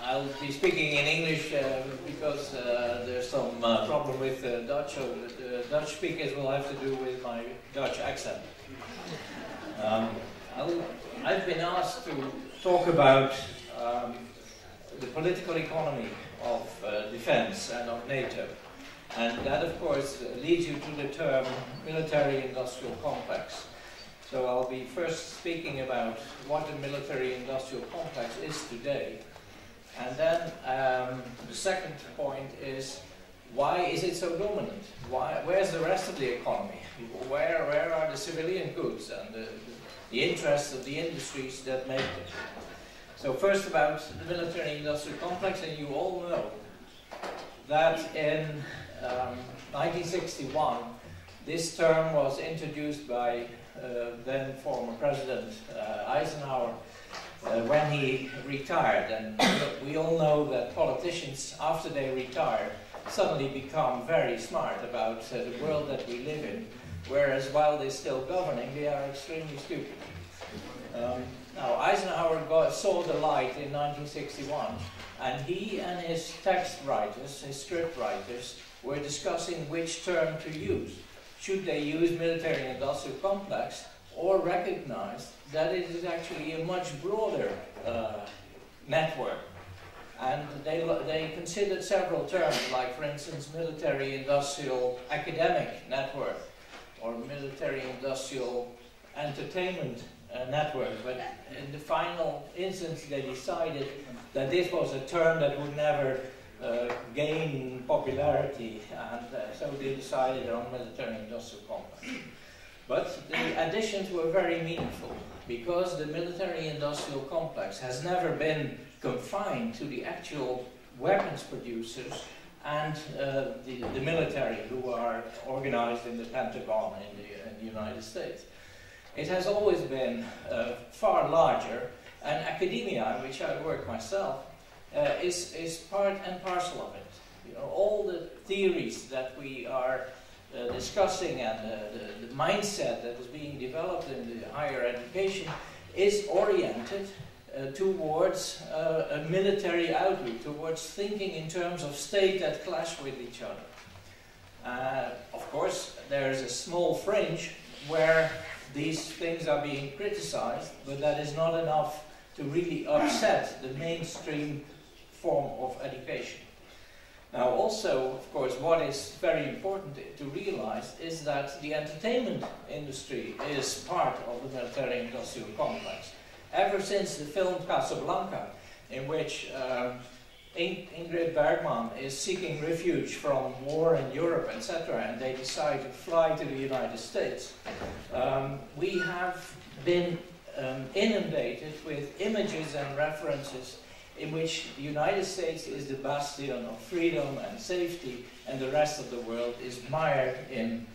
I'll be speaking in English because there's some problem with Dutch, so the Dutch speakers will have to do with my Dutch accent. I've been asked to talk about the political economy of defense and of NATO. And that, of course, leads you to the term military-industrial complex. So I'll be first speaking about what the military-industrial complex is today. And then the second point is, why is it so dominant? Where's the rest of the economy? Where are the civilian goods and the interests of the industries that make it? So first about the military-industrial complex, and you all know that in 1961, this term was introduced by then former President Eisenhower when he retired. And we all know that politicians, after they retire, suddenly become very smart about the world that we live in, whereas while they're still governing, they are extremely stupid. Now, Eisenhower saw the light in 1961, and he and his text writers, his script writers, were discussing which term to use. Should they use military-industrial complex, or recognize that it is actually a much broader network? And they considered several terms, like, for instance, military-industrial academic network, or military-industrial entertainment network. But in the final instance, they decided that this was a term that would never gain popularity, and so they decided on military-industrial complex. But the additions were very meaningful, because the military-industrial complex has never been confined to the actual weapons producers and the military who are organized in the Pentagon in the United States. It has always been far larger, and academia, in which I work myself, is part and parcel of it. You know, all the theories that we are discussing and the mindset that is being developed in the higher education is oriented towards a military outlook, towards thinking in terms of state that clash with each other. Of course, there is a small fringe where these things are being criticized, but that is not enough to really upset the mainstream form of education. Now also, of course, what is very important to realize is that the entertainment industry is part of the military-industrial complex. Ever since the film Casablanca, in which Ingrid Bergman is seeking refuge from war in Europe, etc., and they decide to fly to the United States, we have been inundated with images and references in which the United States is the bastion of freedom and safety, and the rest of the world is mired in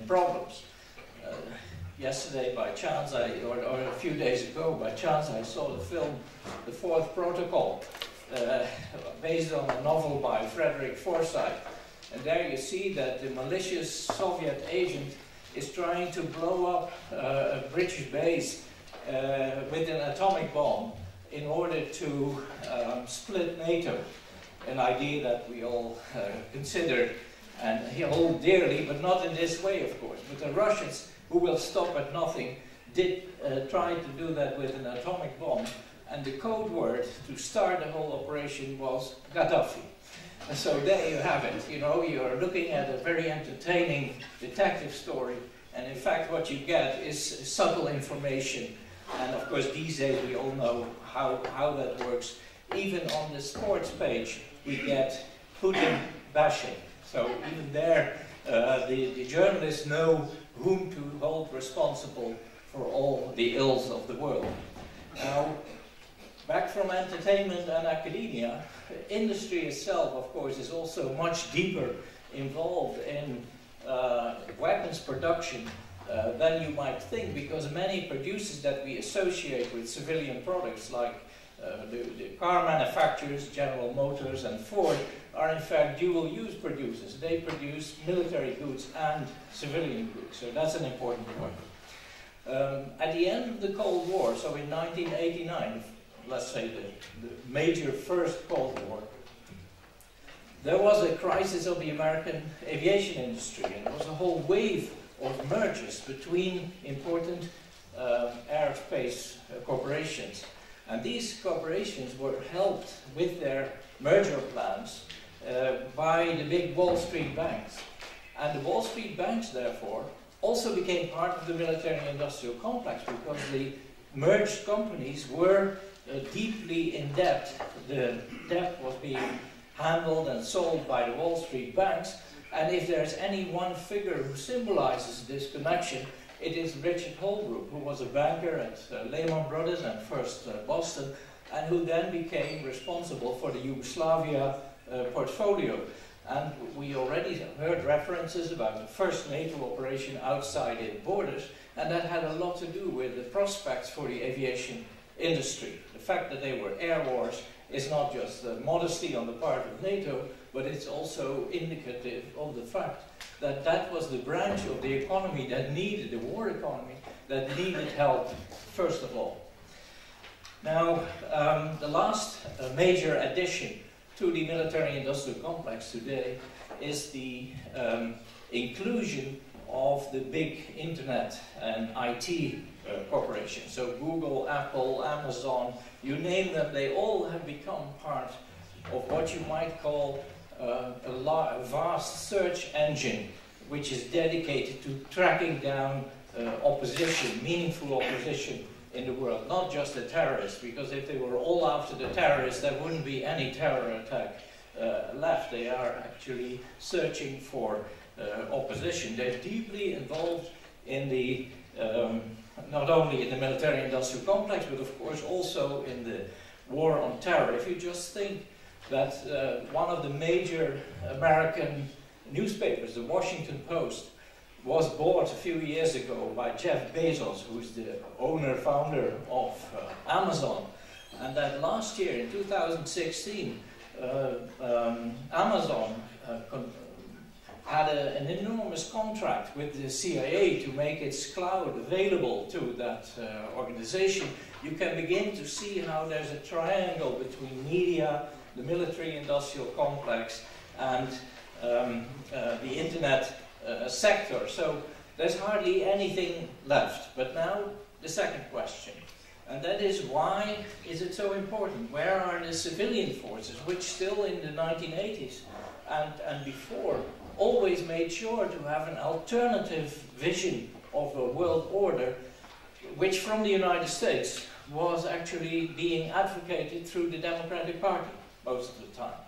problems. Yesterday, by chance, or a few days ago, by chance, I saw the film The Fourth Protocol, based on a novel by Frederick Forsyth. And there you see that the malicious Soviet agent is trying to blow up a British base with an atomic bomb in order to split NATO, an idea that we all consider and hold dearly, but not in this way, of course. But the Russians, who will stop at nothing, did try to do that with an atomic bomb, and the code word to start the whole operation was Gaddafi. And so there you have it. You know, you're looking at a very entertaining detective story, and in fact what you get is subtle information. And of course these days we all know how that works. Even on the sports page we get Putin bashing. So even there the journalists know whom to hold responsible for all the ills of the world. Now, back from entertainment and academia, industry itself, of course, is also much deeper involved in weapons production than you might think, because many producers that we associate with civilian products, like the car manufacturers, General Motors and Ford, are in fact dual-use producers. They produce military goods and civilian goods, so that's an important point. At the end of the Cold War, so in 1989, let's say the major first Cold War, there was a crisis of the American aviation industry, and there was a whole wave of mergers between important aerospace corporations. And these corporations were helped with their merger plans by the big Wall Street banks. And the Wall Street banks, therefore, also became part of the military-industrial complex because the merged companies were deeply in debt. The debt was being handled and sold by the Wall Street banks, and if there's any one figure who symbolizes this connection, it is Richard Holbrooke, who was a banker at Lehman Brothers and First Boston, and who then became responsible for the Yugoslavia portfolio. And we already heard references about the first NATO operation outside its borders, and that had a lot to do with the prospects for the aviation industry. The fact that they were air wars is not just modesty on the part of NATO, but it's also indicative of the fact that that was the branch of the economy that needed, the war economy, that needed help, first of all. Now, the last major addition to the military-industrial complex today is the inclusion of the big internet and IT corporations. So Google, Apple, Amazon, you name them, they all have become part of what you might call a vast search engine which is dedicated to tracking down opposition, meaningful opposition in the world, not just the terrorists, because if they were all after the terrorists, there wouldn't be any terror attack left. They are actually searching for opposition. They're deeply involved in the, not only in the military-industrial complex, but of course also in the war on terror. If you just think that one of the major American newspapers, the Washington Post, was bought a few years ago by Jeff Bezos, who's the owner-founder of Amazon. And that last year, in 2016, Amazon had an enormous contract with the CIA to make its cloud available to that organization. You can begin to see how there's a triangle between media, the military-industrial complex, and the internet sector. So there's hardly anything left. But now the second question, and that is, why is it so important? Where are the civilian forces, which still in the 1980s and before always made sure to have an alternative vision of a world order, which from the United States was actually being advocated through the Democratic Party most of the time.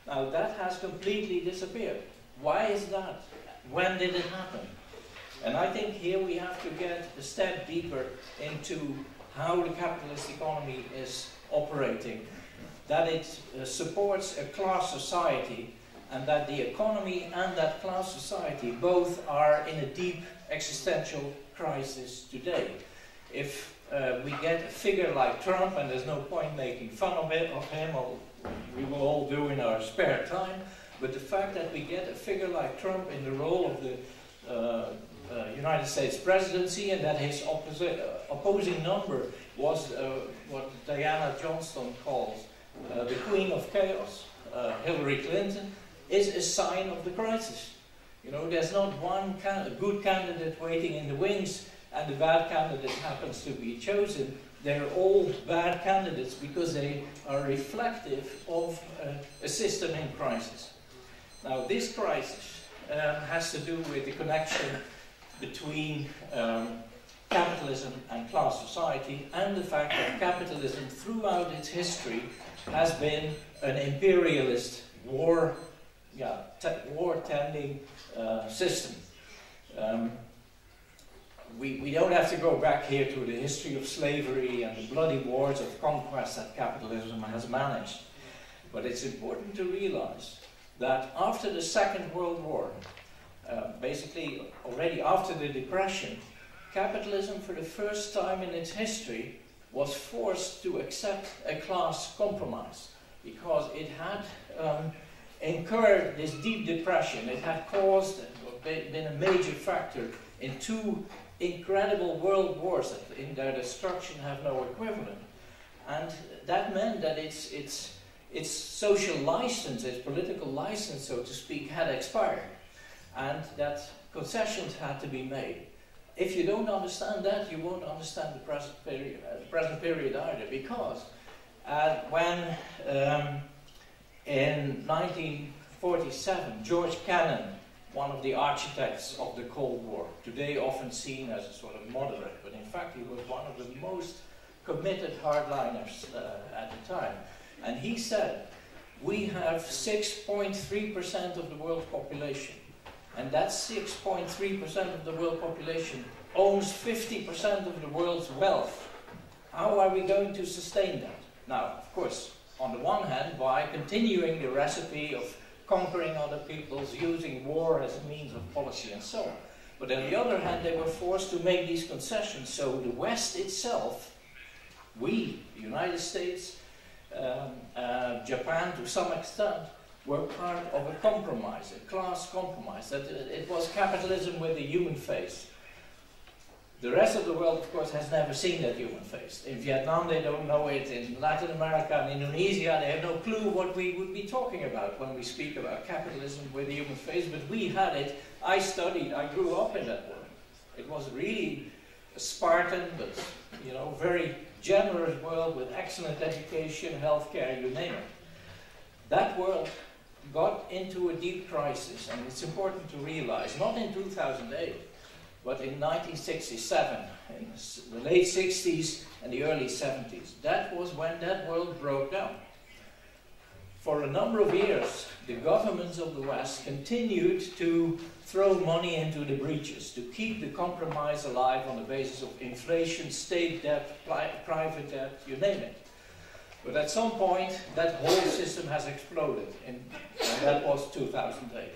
Now that has completely disappeared. Why is that? When did it happen? And I think here we have to get a step deeper into how the capitalist economy is operating, that it supports a class society, and that the economy and that class society both are in a deep existential crisis today. If we get a figure like Trump, and there's no point making fun of him, we will all do in our spare time, but the fact that we get a figure like Trump in the role of the United States presidency, and that his opposing number was what Diana Johnston calls the Queen of Chaos, Hillary Clinton, is a sign of the crisis. You know, there's not one good candidate waiting in the wings and the bad candidate happens to be chosen. They're all bad candidates because they are reflective of a system in crisis. Now, this crisis has to do with the connection between capitalism and class society, and the fact that capitalism throughout its history has been an imperialist war-tending system. We don't have to go back here to the history of slavery and the bloody wars of conquest that capitalism has managed. But it's important to realize that after the Second World War, basically already after the Depression, capitalism for the first time in its history was forced to accept a class compromise, because it had incurred this deep depression. It had caused, been a major factor in two incredible world wars that in their destruction have no equivalent. And that meant that its social license, its political license, so to speak, had expired. And that concessions had to be made. If you don't understand that, you won't understand the present period either, because when in 1947, George Kennan, one of the architects of the Cold War, today often seen as a sort of moderate, but in fact he was one of the most committed hardliners at the time. And he said, we have 6.3% of the world's population. And that 6.3% of the world population owns 50% of the world's wealth. How are we going to sustain that? Now, of course, on the one hand, by continuing the recipe of conquering other peoples, using war as a means of policy and so on. But on the other hand, they were forced to make these concessions. So the West itself, we, the United States, Japan to some extent, were part of a compromise, a class compromise. That it was capitalism with a human face. The rest of the world, of course, has never seen that human face. In Vietnam, they don't know it. In Latin America and Indonesia, they have no clue what we would be talking about when we speak about capitalism with a human face. But we had it. I studied. I grew up in that world. It was really a Spartan, but very generous world with excellent education, healthcare, you name it. That world got into a deep crisis, and it's important to realize, not in 2008, but in 1967, in the late 60s and the early 70s. That was when that world broke down. For a number of years, the governments of the West continued to throw money into the breaches, to keep the compromise alive on the basis of inflation, state debt, private debt, you name it. But at some point, that whole system has exploded, and that was 2008.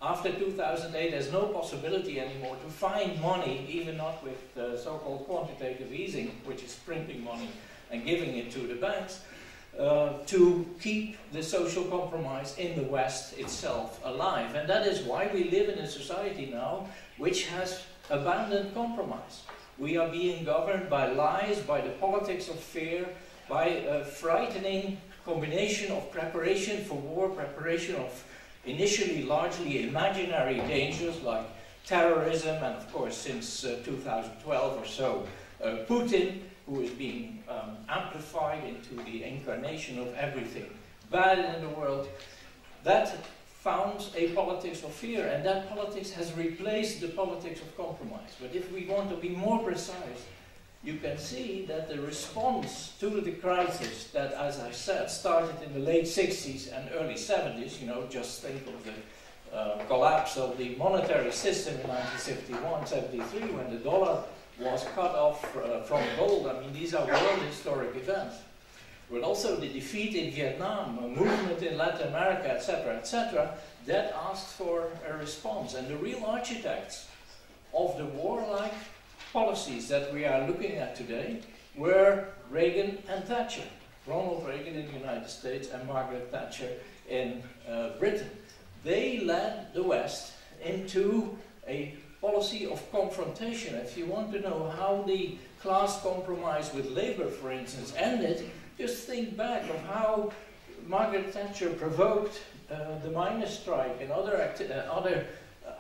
After 2008, there's no possibility anymore to find money, even not with so-called quantitative easing, which is printing money and giving it to the banks, to keep the social compromise in the West itself alive. And that is why we live in a society now which has abandoned compromise. We are being governed by lies, by the politics of fear, by a frightening combination of preparation for war, preparation of initially largely imaginary dangers like terrorism, and of course since 2012 or so, Putin, who is being amplified into the incarnation of everything bad in the world. That founds a politics of fear, and that politics has replaced the politics of compromise. But if we want to be more precise, you can see that the response to the crisis that, as I said, started in the late 60s and early 70s, just think of the collapse of the monetary system in 1971-73 when the dollar was cut off from gold. I mean, these are world historic events. But also the defeat in Vietnam, a movement in Latin America, etc., that asked for a response. And the real architects of the warlike policies that we are looking at today were Reagan and Thatcher. Ronald Reagan in the United States and Margaret Thatcher in Britain. They led the West into a policy of confrontation. If you want to know how the class compromise with Labour, for instance, ended, just think back of how Margaret Thatcher provoked the miners' strike and other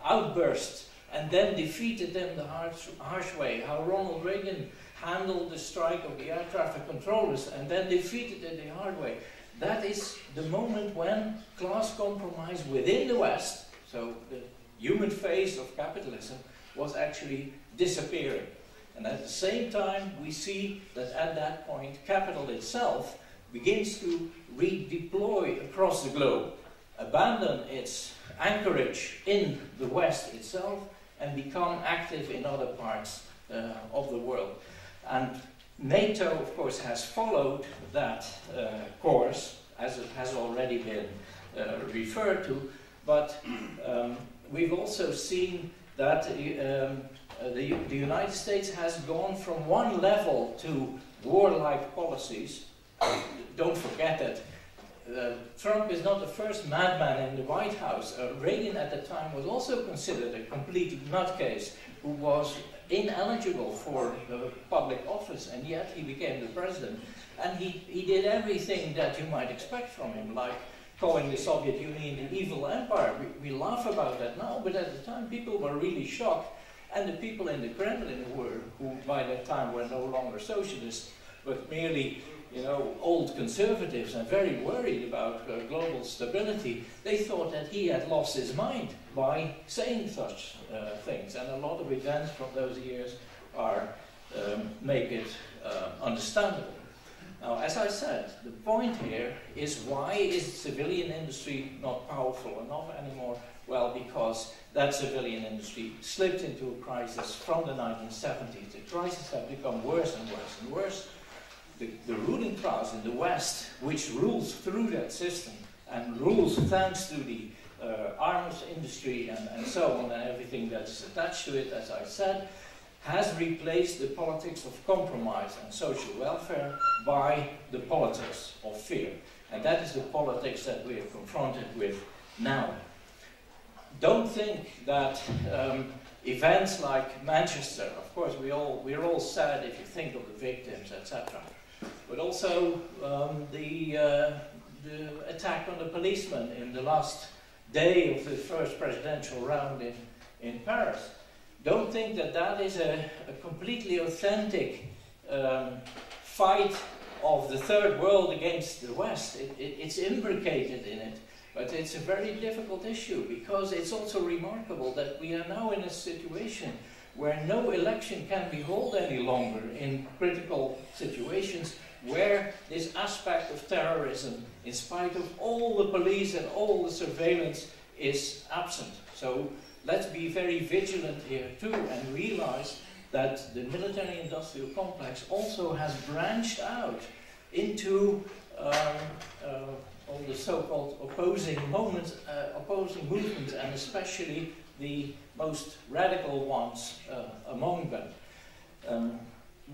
outbursts, and then defeated them the harsh way. How Ronald Reagan handled the strike of the air traffic controllers and then defeated it the hard way. That is the moment when class compromise within the West, so the human face of capitalism, was actually disappearing. And at the same time, we see that at that point, capital itself begins to redeploy across the globe, abandon its anchorage in the West itself, and become active in other parts of the world. And NATO, of course, has followed that course, as it has already been referred to, but we've also seen that the United States has gone from one level to warlike policies. Don't forget that Trump is not the first madman in the White House. Reagan at the time was also considered a complete nutcase who was ineligible for public office, and yet he became the president. And he did everything that you might expect from him, like calling the Soviet Union the evil empire. We laugh about that now, but at the time people were really shocked. And the people in the Kremlin who by that time were no longer socialists, but merely, you know, old conservatives and very worried about global stability, they thought that he had lost his mind by saying such things. And a lot of events from those years make it understandable. Now, as I said, the point here is, why is civilian industry not powerful enough anymore? Well, because that civilian industry slipped into a crisis from the 1970s. The crisis has become worse and worse and worse. The ruling class in the West, which rules through that system and rules thanks to the arms industry and so on, and everything that is attached to it, as I said, has replaced the politics of compromise and social welfare by the politics of fear. And that is the politics that we are confronted with now. Don't think that events like Manchester, of course we're all sad if you think of the victims, etc. But also the attack on the policeman in the last day of the first presidential round in Paris. Don't think that that is a completely authentic fight of the third world against the West. It's imbricated in it, but it's a very difficult issue, because it's also remarkable that we are now in a situation where no election can be held any longer in critical situations, where this aspect of terrorism, in spite of all the police and all the surveillance, is absent. So let's be very vigilant here too, and realize that the military-industrial complex also has branched out into all the so-called opposing movements, and especially the most radical ones among them.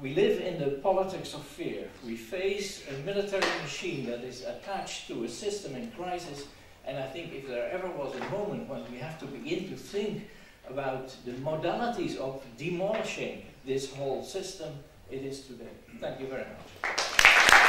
We live in the politics of fear. We face a military machine that is attached to a system in crisis, and I think if there ever was a moment when we have to begin to think about the modalities of demolishing this whole system, it is today. Thank you very much.